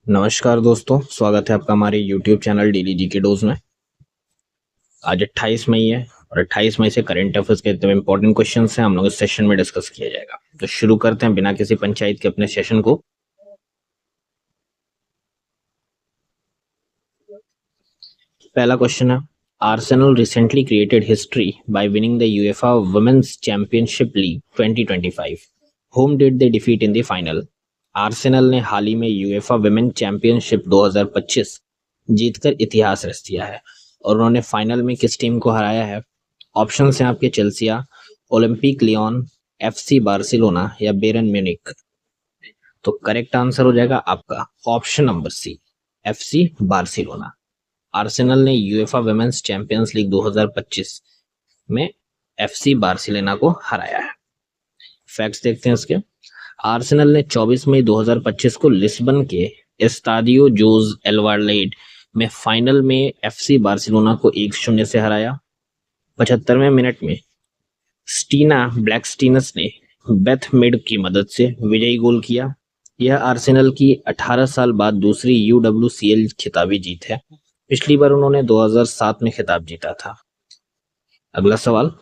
नमस्कार दोस्तों, स्वागत है आपका हमारे YouTube channel daily GK dose में। आज 28 मई है और 28 मई से करंट अफेयर्स के इतने इंपॉर्टेंट क्वेश्चंस हैं हम लोग इस सेशन में डिस्कस किया जाएगा। तो शुरू करते हैं बिना किसी पंचायत के अपने सेशन को। पहला क्वेश्चन है, Arsenal recently created history by winning the UEFA women's championship league 2025। Whom did they defeat in the final. Arsenal ने हाल ही में यूएफा वुमेन चैंपियनशिप 2025 जीतकर इतिहास रच दिया है और उन्होंने फाइनल में किस टीम को हराया है? ऑप्शन हैं आपके Chelsea, Olympic Lyon, FC Barcelona या बेरन म्यूनिक। तो करेक्ट आंसर हो जाएगा आपका option number C, FC Barcelona. Arsenal ने यूएफा वुमेन्स चैंपियंस लीग 2025 में एफसी बार्सिलोना को हराया है। फैक्ट्स देखते हैं इसके। आर्सेनल ने 24 मई 2025 को लिस्बन के एस्ताडियो जोस एल्वार्लेड में फाइनल में एफसी बार्सिलोना को 1-0 से हराया। 75वें मिनट में स्टीना ब्लैकस्टीनस ने बेथ मिड की मदद से विजयी गोल किया। यह आर्सेनल की 18 साल बाद दूसरी यूडब्ल्यूसीएल खिताबी जीत है। पिछली बार उन्होंने 2007 में खिताब जीता था। अगला सवाल,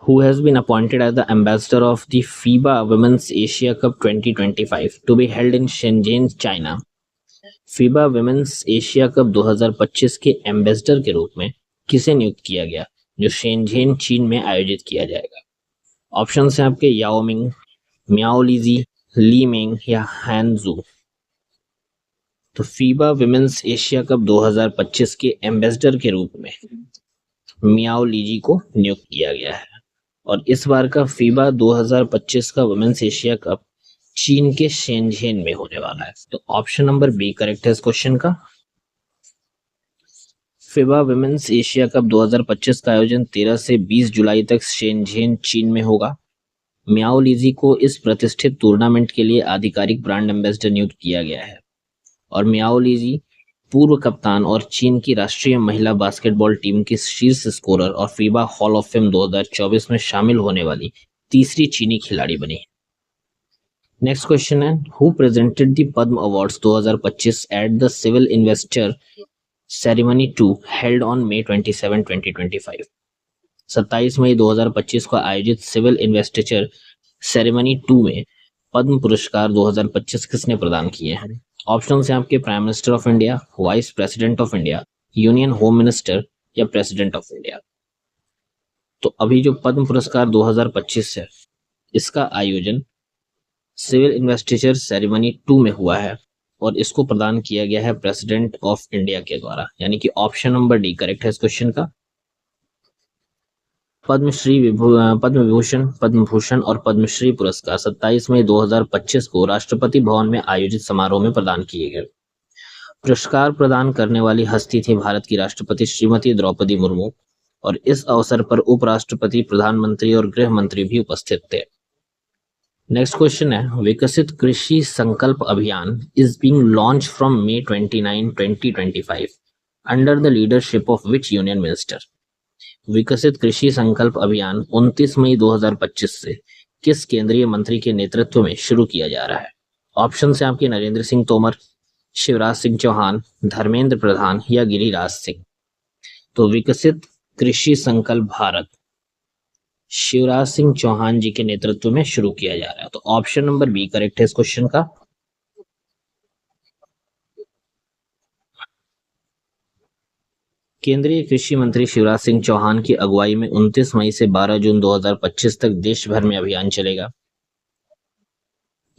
Who has been appointed as the ambassador of the FIBA Women's Asia Cup 2025 to be held in Shenzhen, China? FIBA Women's Asia Cup 2025 के एम्बेसडर के रूप में किसे नियुक्त किया गया जो शेंझेन चीन में आयोजित किया जाएगा? ऑप्शन हैं आपके याओ मिंग, मियाओ लीजी, ली मिंग या हैंजू। तो फीबा विमेंस एशिया कप 2025 के एम्बेसडर के रूप में मियाओ लीजी को नियुक्त किया गया है और इस बार का फीबा 2025 का वुमेन्स एशिया कप चीन के शेंझेन में होने वाला है। तो ऑप्शन नंबर बी करेक्ट है इस क्वेश्चन का। फीबा वुमेन्स एशिया कप 2025 का आयोजन 13 से 20 जुलाई तक शेंझेन चीन में होगा। मियाओ लीजी को इस प्रतिष्ठित टूर्नामेंट के लिए आधिकारिक ब्रांड एम्बेसडर नियुक्त किया गया है और मियाओ लीजी पूर्व कप्तान और चीन की राष्ट्रीय महिला बास्केटबॉल टीम की शीर्ष स्कोरर और फीबा हॉल ऑफ फेम 2024 में शामिल होने वाली तीसरी चीनी खिलाड़ी बनी। नेक्स्ट क्वेश्चन है, who presented the Padma awards 2025 at the civil investiture ceremony 2 held on May 27, 2025। 27 मई 2025 को आयोजित सिविल इन्वेस्टिचर सेरेमनी 2 में पद्म पुरस्कार 2025 किसने प्रदान किए हैं? ऑप्शन हैं आपके prime minister of India, vice president of India, union home minister या प्रेसिडेंट ऑफ इंडिया। तो अभी जो पद्म पुरस्कार 2025 है इसका आयोजन सिविल इन्वेस्टिचर सेरेमनी 2 में हुआ है और इसको प्रदान किया गया है प्रेसिडेंट ऑफ इंडिया के द्वारा, यानी कि ऑप्शन नंबर डी करेक्ट है इस क्वेश्चन का। पद्म विभूषण, पद्म भूषण और पद्मश्री पुरस्कार 27 मई 2025 को राष्ट्रपति भवन में आयोजित समारोह में प्रदान किए गए। पुरस्कार प्रदान करने वाली हस्ती थी भारत की राष्ट्रपति श्रीमती द्रौपदी मुर्मू और इस अवसर पर उपराष्ट्रपति, प्रधानमंत्री और गृह मंत्री भी उपस्थित थे। नेक्स्ट क्वेश्चन है, विकसित कृषि संकल्प अभियान is being launch from May 29, 2025 under the leadership of which union minister? विकसित कृषि संकल्प अभियान 29 मई 2025 से किस केंद्रीय मंत्री के नेतृत्व में शुरू किया जा रहा है? ऑप्शन हैं आपके नरेंद्र सिंह तोमर, शिवराज सिंह चौहान, धर्मेंद्र प्रधान या गिरिराज सिंह। तो विकसित कृषि संकल्प भारत शिवराज सिंह चौहान जी के नेतृत्व में शुरू किया जा रहा है। तो ऑप्शन नंबर बी करेक्ट है इस क्वेश्चन का। केंद्रीय कृषि मंत्री शिवराज सिंह चौहान की अगुवाई में 29 मई से 12 जून 2025 तक देश भर में अभियान चलेगा।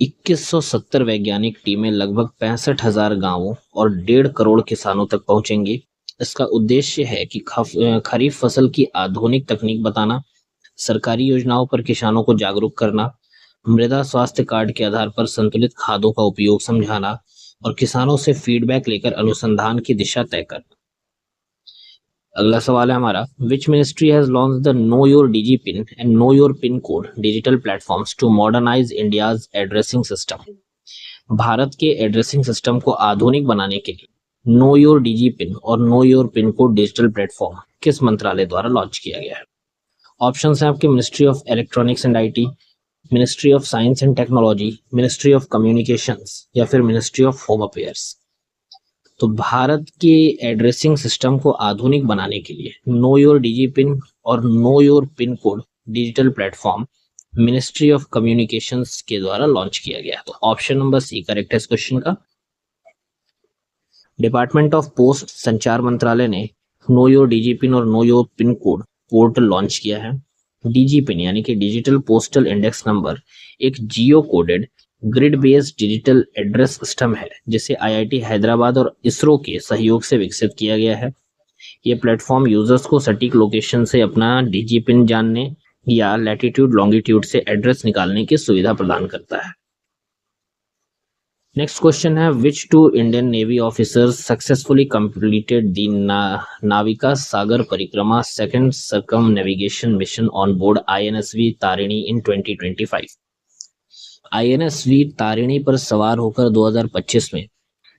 2170 वैज्ञानिक टीमें लगभग 65,000 गांवों और 1.5 करोड़ किसानों तक पहुंचेंगी। इसका उद्देश्य है कि खरीफ फसल की आधुनिक तकनीक बताना, सरकारी योजनाओं पर किसानों को जागरूक करना, मृदा स्वास्थ्य कार्ड के आधार पर संतुलित खादों का उपयोग समझाना और किसानों से फीडबैक लेकर अनुसंधान की दिशा तय करना। अगला सवाल है हमारा, which ministry has launch the know your DIGIPIN and know your pin code digital platforms to modernise India's addressing system? Bharat के एड्रेसिंग सिस्टम को आधुनिक बनाने के लिए नो योर डीजी पिन और know your pin code digital platform किस मंत्रालय द्वारा लॉन्च किया गया है? ऑप्शन हैं आपके ministry of electronics and IT, ministry of science and technology, ministry of communications या फिर मिनिस्ट्री ऑफ होम अफेयर्स? तो भारत के एड्रेसिंग सिस्टम को आधुनिक बनाने के लिए नो योर डीजी पिन और know your pin code digital platform ministry of communications के द्वारा लॉन्च किया गया। तो ऑप्शन नंबर सी करेक्ट है इस क्वेश्चन का। डिपार्टमेंट ऑफ पोस्ट संचार मंत्रालय ने नो योर डीजी पिन और know your pin code portal launch किया है। डीजी पिन यानी कि डिजिटल पोस्टल इंडेक्स नंबर एक geo coded grid based digital address system है जिसे आईआईटी हैदराबाद और इसरो के सहयोग से विकसित किया गया है। ये प्लेटफॉर्म यूजर्स को सटीक लोकेशन से अपना डीजी पिन जानने या लैटिट्यूड लॉन्गिट्यूड से एड्रेस निकालने की सुविधा प्रदान करता है। नेक्स्ट क्वेश्चन है which two Indian Navy officers successfully completed the Navika Sagar Parikrama second circumnavigation mission on board INSV Tarini in 2025? INSV Tarini पर सवार होकर 2025 में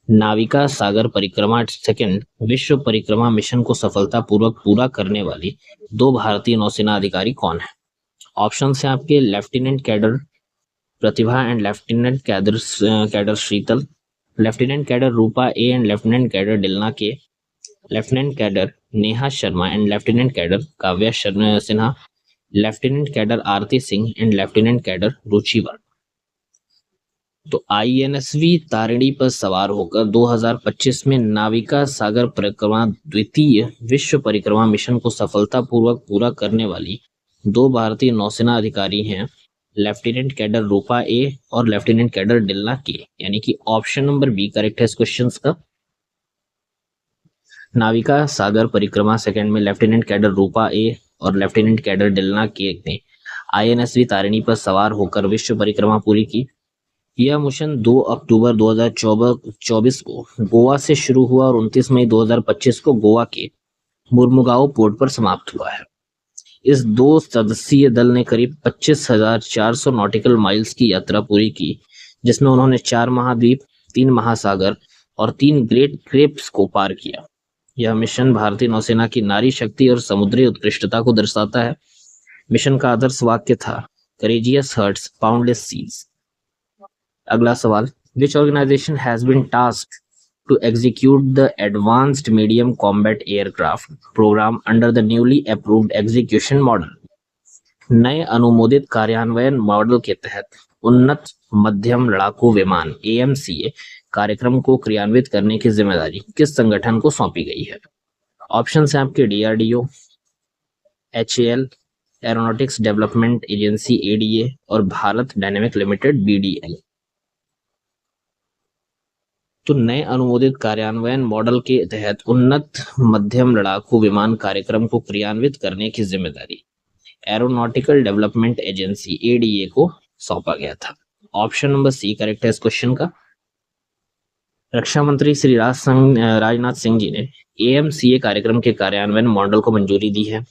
नाविका सागर परिक्रमा सेकंड विश्व परिक्रमा मिशन को सफलतापूर्वक पूरा करने वाली दो भारतीय नौसेना अधिकारी कौन है? ऑप्शन है आपके lieutenant cadre Pratibha and lieutenant cadre Sheetal, lieutenant cadre Roopa A and lieutenant cadre Dilna K, lieutenant cadre Neha Sharma and lieutenant cadre Kavya Sinha, lieutenant cadre Aarti Singh and lieutenant cadre Ruchi Verma. तो आईएनएसवी तारिणी पर सवार होकर 2025 में नाविका सागर परिक्रमा द्वितीय विश्व परिक्रमा मिशन को सफलतापूर्वक पूरा करने वाली दो भारतीय नौसेना अधिकारी हैं लेफ्टिनेंट कैडर रूपा ए और लेफ्टिनेंट कैडर डिलना के, यानी कि ऑप्शन नंबर बी करेक्ट है इस क्वेश्चन का। नाविका सागर परिक्रमा सेकंड में लेफ्टिनेंट कैडर रूपा ए और लेफ्टिनेंट कैडर डिलना के ने आईएनएसवी तारिणी पर सवार होकर विश्व परिक्रमा पूरी की। यह मिशन 2 अक्टूबर 2024 को गोवा से शुरू हुआ और 29 मई 2025 को गोवा के मुर्मुगाओ पोर्ट पर समाप्त हुआ है। इस 2 सदस्यीय दल ने करीब 25,400 नॉटिकल माइल्स की यात्रा पूरी की, जिसमें उन्होंने 4 महाद्वीप, 3 महासागर और 3 ग्रेट ग्रेप्स को पार किया। यह मिशन भारतीय नौसेना की नारी शक्ति और समुद्री उत्कृष्टता को दर्शाता है। मिशन का आदर्श वाक्य था करेजियस हर्ट्स बाउंडलेस सीज। अगला सवाल, which organisation has been tasked to execute the Advanced Medium Combat Aircraft program under the newly approved execution model? नए अनुमोदित कार्यान्वयन मॉडल के तहत उन्नत मध्यम लड़ाकू विमान AMCA कार्यक्रम को क्रियान्वित करने की जिम्मेदारी किस संगठन को सौंपी गई है? ऑप्शन है आपके DRDO, HAL, aeronautics development agency ADA और भारत डायनेमिक लिमिटेड BDL। तो नए अनुमोदित कार्यान्वयन मॉडल के तहत उन्नत मध्यम लड़ाकू विमान कार्यक्रम को क्रियान्वित करने की जिम्मेदारी एरोनॉटिकल डेवलपमेंट एजेंसी ADA को सौंपा गया था। ऑप्शन नंबर सी करेक्ट है इस क्वेश्चन का। रक्षा मंत्री श्री राजनाथ सिंह जी ने AMCA कार्यक्रम के कार्यान्वयन मॉडल को मंजूरी दी है।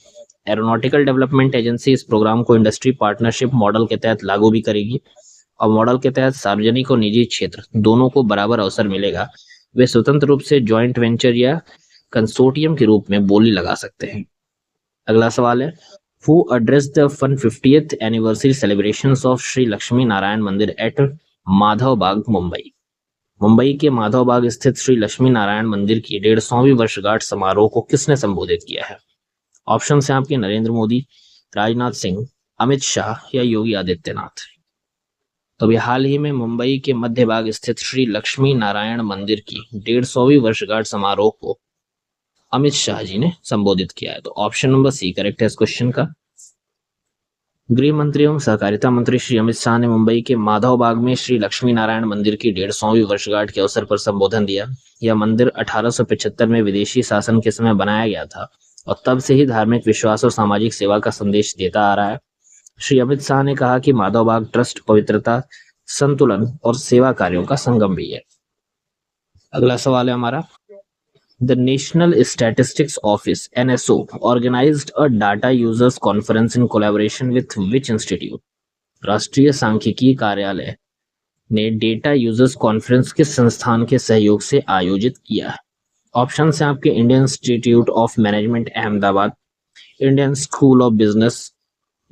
एरोनॉटिकल डेवलपमेंट एजेंसी इस प्रोग्राम को इंडस्ट्री पार्टनरशिप मॉडल के तहत लागू भी करेगी और मॉडल के तहत सार्वजनिक और निजी क्षेत्र दोनों को बराबर अवसर मिलेगा। वे स्वतंत्र रूप से जॉइंट वेंचर या कंसोर्टियम के रूप में बोली लगा सकते हैं। अगला सवाल है, who addressed the 150th anniversary celebrations of Shri Lakshmi Narayan मंदिर एट माधव बाग मुंबई? मुंबई के माधव बाग स्थित श्री लक्ष्मी नारायण मंदिर की 150वीं वर्षगांठ समारोह को किसने संबोधित किया है? ऑप्शन है आपके नरेंद्र मोदी, राजनाथ सिंह, अमित शाह या योगी आदित्यनाथ। तो अभी हाल ही में मुंबई के मध्य भाग स्थित श्री लक्ष्मी नारायण मंदिर की 150वीं वर्षगांठ समारोह को अमित शाह जी ने संबोधित किया है। तो ऑप्शन नंबर सी करेक्ट है इस क्वेश्चन का। गृह मंत्री एवं सहकारिता मंत्री श्री अमित शाह ने मुंबई के माधव बाग में श्री लक्ष्मी नारायण मंदिर की 150वीं वर्षगांठ के अवसर पर संबोधन दिया। यह मंदिर 1875 में विदेशी शासन के समय बनाया गया था और तब से ही धार्मिक विश्वास और सामाजिक सेवा का संदेश देता आ रहा है। श्री अमित शाह ने कहा कि माधव बाग ट्रस्ट पवित्रता, संतुलन और सेवा कार्यों का संगम भी है। अगला सवाल है हमारा, the national statistics office NSO organised a data users conference in collaboration with which institute? राष्ट्रीय सांख्यिकी कार्यालय ने डेटा यूजर्स कॉन्फ्रेंस किस संस्थान के सहयोग से आयोजित किया है? ऑप्शन है आपके Indian institute of management Ahmedabad, Indian school of business,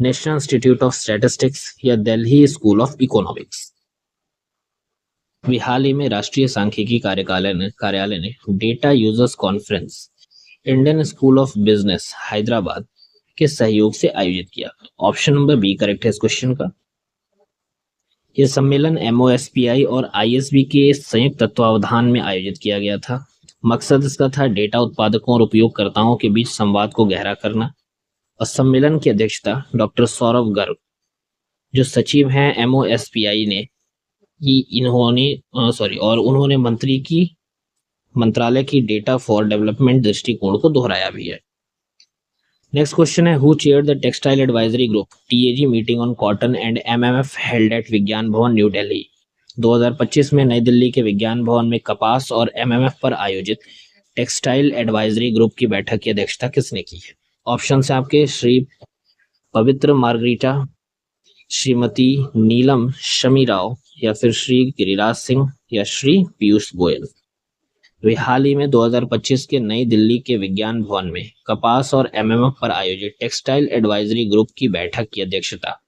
national institute of statistics या दिल्ली स्कूल ऑफ इकोनॉमिक्स। अभी हाल ही में राष्ट्रीय सांख्यिकी कार्यालय ने data users conference Indian school of business Hyderabad के सहयोग से आयोजित किया। ऑप्शन नंबर बी करेक्ट है इस क्वेश्चन का। यह सम्मेलन MOSPI और ISB के संयुक्त तत्वावधान में आयोजित किया गया था। मकसद इसका था डेटा उत्पादकों और उपयोगकर्ताओं के बीच संवाद को गहरा करना। और सम्मेलन की अध्यक्षता डॉक्टर सौरभ गर्ग, जो सचिव हैं MOSPI ने की, उन्होंने मंत्रालय की डेटा फॉर डेवलपमेंट दृष्टिकोण को दोहराया भी है। नेक्स्ट क्वेश्चन है, who chaired the textile advisory group TAG meeting on cotton and MMF held at विज्ञान भवन न्यू दिल्ली। 2025 में नई दिल्ली के विज्ञान भवन में कपास और MMF पर आयोजित टेक्सटाइल एडवाइजरी ग्रुप की बैठक की अध्यक्षता किसने की है? ऑप्शन है आपके श्री पवित्र मार्गरीटा, श्रीमती नीलम शमी राव या फिर श्री गिरिराज सिंह या श्री पीयूष गोयल। वे हाल ही में 2025 के नई दिल्ली के विज्ञान भवन में कपास और MMF पर आयोजित टेक्सटाइल एडवाइजरी ग्रुप की बैठक की अध्यक्षता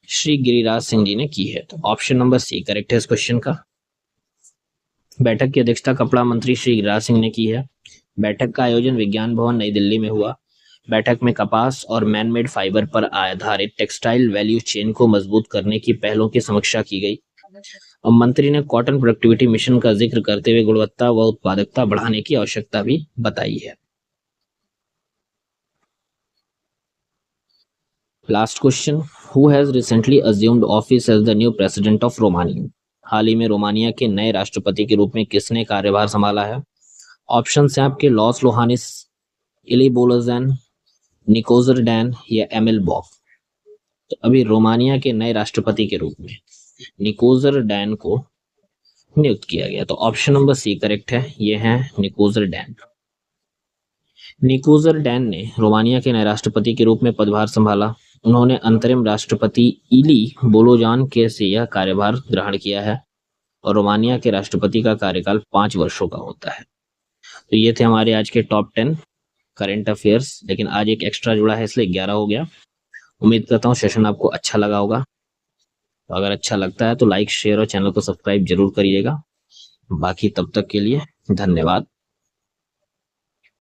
श्री गिरिराज सिंह जी ने की है। तो ऑप्शन नंबर सी करेक्ट है इस क्वेश्चन का। बैठक की अध्यक्षता कपड़ा मंत्री श्री गिरिराज सिंह ने की है। बैठक का आयोजन विज्ञान भवन नई दिल्ली में हुआ। बैठक में कपास और मैनमेड फाइबर पर आधारित टेक्सटाइल वैल्यू चेन को मजबूत करने की पहलों की समीक्षा की गई। और मंत्री ने कॉटन प्रोडक्टिविटी मिशन का जिक्र करते हुए गुणवत्ता व उत्पादकता बढ़ाने की आवश्यकता भी बताई है। Last question, who has recently assumed office as the new president of Romania. हाल ही में रोमानिया के नए राष्ट्रपति के रूप में किसने कार्यभार संभाला है? ऑप्शन है आपके लॉस लोहानिस, इली बोलोजैन, निकोजर डैन या एमिल बॉक। तो अभी रोमानिया के नए राष्ट्रपति के रूप में निकोजर डैन को नियुक्त किया गया। तो ऑप्शन नंबर सी करेक्ट है, ये है निकोजर डैन। निकोजर डैन ने रोमानिया के नए राष्ट्रपति के रूप में पदभार संभाला। उन्होंने अंतरिम राष्ट्रपति इली बोलोजान के से यह कार्यभार ग्रहण किया है और रोमानिया के राष्ट्रपति का कार्यकाल 5 वर्षों का होता है। तो ये थे हमारे आज के टॉप 10 करंट अफेयर्स, लेकिन आज एक एक्स्ट्रा जुड़ा है इसलिए 11 हो गया। उम्मीद करता हूँ सेशन आपको अच्छा लगा होगा। तो अगर अच्छा लगता है तो लाइक, शेयर और चैनल को सब्सक्राइब जरूर करिएगा। बाकी तब तक के लिए धन्यवाद।